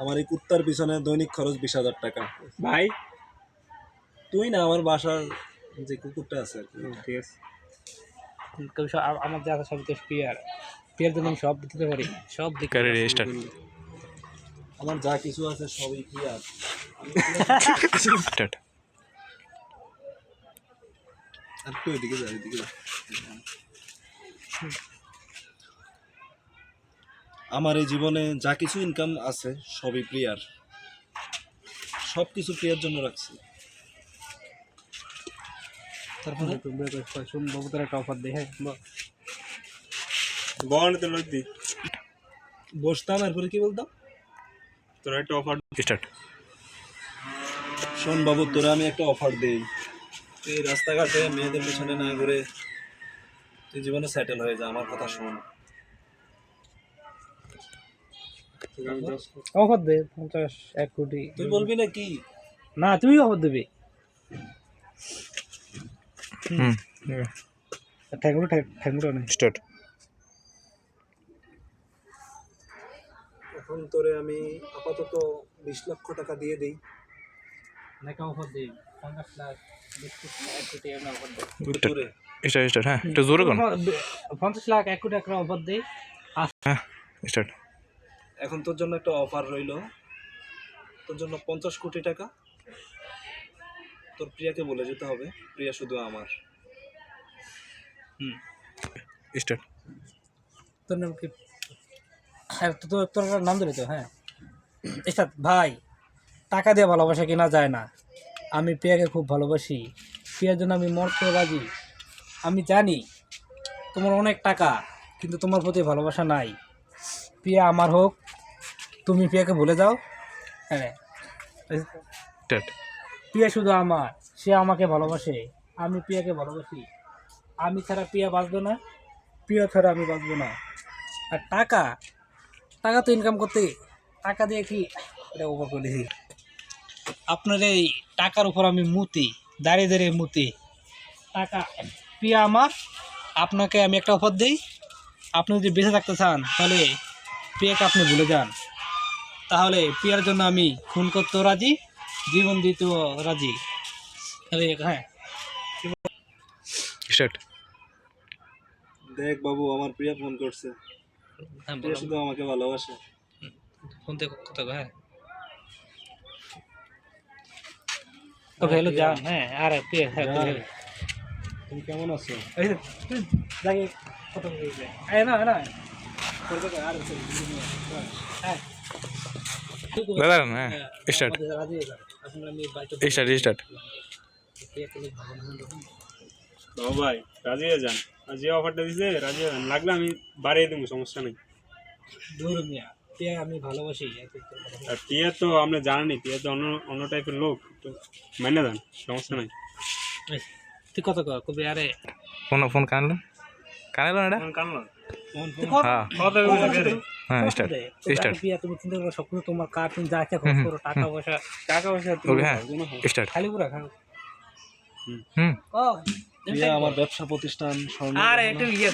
আমার এই কুত্তার পিছনে দৈনিক খরচ 20,000 টাকা। ভাই তুই না, আমার বাসার যে কুকুরটা আছে আর কি। ঠিক আছে, আমার যা আছে সব তো পিয়ার জন্য আমি সব দিতে পারি, সব দিতে করে রেজিস্টার আমার যা কিছু আছে সবই কি আর স্টার্ট একটু এদিকে যা, এদিকে যা। আমার এই জীবনে যা কিছু ইনকাম আছে সবই প্রিয়ার, সব কিছু প্রিয়ার জন্য রাখছি। তারপরে শুন বাবু তোর একটা অফার দে। হ্যাঁ বল তো লইতি বসতাম, এরপরে কি বলতাম? তোর একটা অফার স্টার্ট শোন বাবু, তোরা আমি একটা অফার দেই। তুই রাস্তাঘাটে মেয়েদের পিছনে না ঘুরে তুই জীবনে সেটেল হয়ে যা, আমার কথা শোন। অফার দে 50 1 কোটি। তুই বলবি না কি? না তুই অফার দিবি। ঠ্যাংগুলো নেই। স্টার্ট এখন তোরে আমি আপাতত 20 লক্ষ টাকা দিয়ে দিই। নাকি অফার দে 50 লাখ 20 কোটি 1 কোটি এর অফার দে। তোরে স্টার্ট স্টার্ট হ্যাঁ একটু জোরে কোন 50 লাখ 1 কোটি একটা অফার দে। হ্যাঁ স্টার্ট এখন তোর জন্য একটা অফার রইলো, তোর জন্য 50 কোটি টাকা। তোর প্রিয়াকে বলে যেতে হবে প্রিয়া শুধু আমার। স্টার্ট তোর নাম কি? হ্যাঁ তোর নাম দিলে তো। হ্যাঁ স্টার্ট। ভাই টাকা দিয়ে ভালোবাসা কিনা যায় না। আমি প্রিয়াকে খুব ভালোবাসি, প্রিয়ার জন্য আমি মরতে রাজি। আমি জানি তোমার অনেক টাকা, কিন্তু তোমার প্রতি ভালোবাসা নাই। প্রিয়া আমার হোক, তুমি প্রিয়াকে ভুলে যাও। হ্যাঁ স্টার্ট প্রিয়া শুধু আমার, সে আমাকে ভালোবাসে, আমি প্রিয়াকে ভালোবাসি। আমি ছাড়া প্রিয়া বাঁচবে না, প্রিয়া ছাড়া আমি বাঁচবো না। আর টাকা টাকা তো ইনকাম করতে, টাকা দিয়ে কি এটা ওভার করে দিছি। আপনার এই টাকার উপর আমি মুতি, দাঁড়িয়ে দাঁড়িয়ে মুতি। টাকা প্রিয়া আমার, আপনাকে আমি একটা অফার দিই। আপনি যদি বেঁচে থাকতে চান তাহলে প্রিয়াকে আপনি ভুলে যান। তাহলে প্রিয়ার জন্য আমি খুন করতেও রাজি, জীবন দিতেও রাজি। তাহলে হ্যাঁ স্টার্ট দেখ বাবু, আমার প্রিয়া ফোন করছে। প্রিয়া শুধু আমাকে ভালোবাসে। ফোন থেকে কথা কয়। হ্যাঁ ওকে হ্যালো জান। হ্যাঁ আর প্রিয়া হ্যাঁ তুমি কেমন আছো? এই জায়গায় কথা বলতে এই না না করতে আর হ্যাঁ দাদা হ্যাঁ স্টার্ট রাজি হয়ে যান। এখন আমি বাইরে স্টার্ট স্টার্ট বাবু ভাই রাজি হয়ে যান, আর যে অফারটা দিছে রাজি হয়ে যান, লাগলে আমি বাড়িয়ে দেবো, সমস্যা নেই। দূর মিয়া, প্রিয়া আমি ভালোবাসি। আর টিয়া তো আপনি জানেনই, টিয়া তো অন্য অন্য টাইপের লোক, তো মেনে যান, সমস্যা নাই। তুই কত কবি আরে ফোন ফোন কানলো কানলো এটা কানলো হ্যাঁ হ্যাঁ স্টার্ট স্টার্ট প্রিয়া তুমি চিন্তা করো, সব কিছু তোমার কার, তুমি যা ইচ্ছা খরচ করো, টাকা পয়সা ওকে হ্যাঁ স্টার্ট খালি পুরা খাও। হুম ও প্রিয়া আমার ব্যবসা প্রতিষ্ঠান স্বর্ণ আরে একটু ইয়ে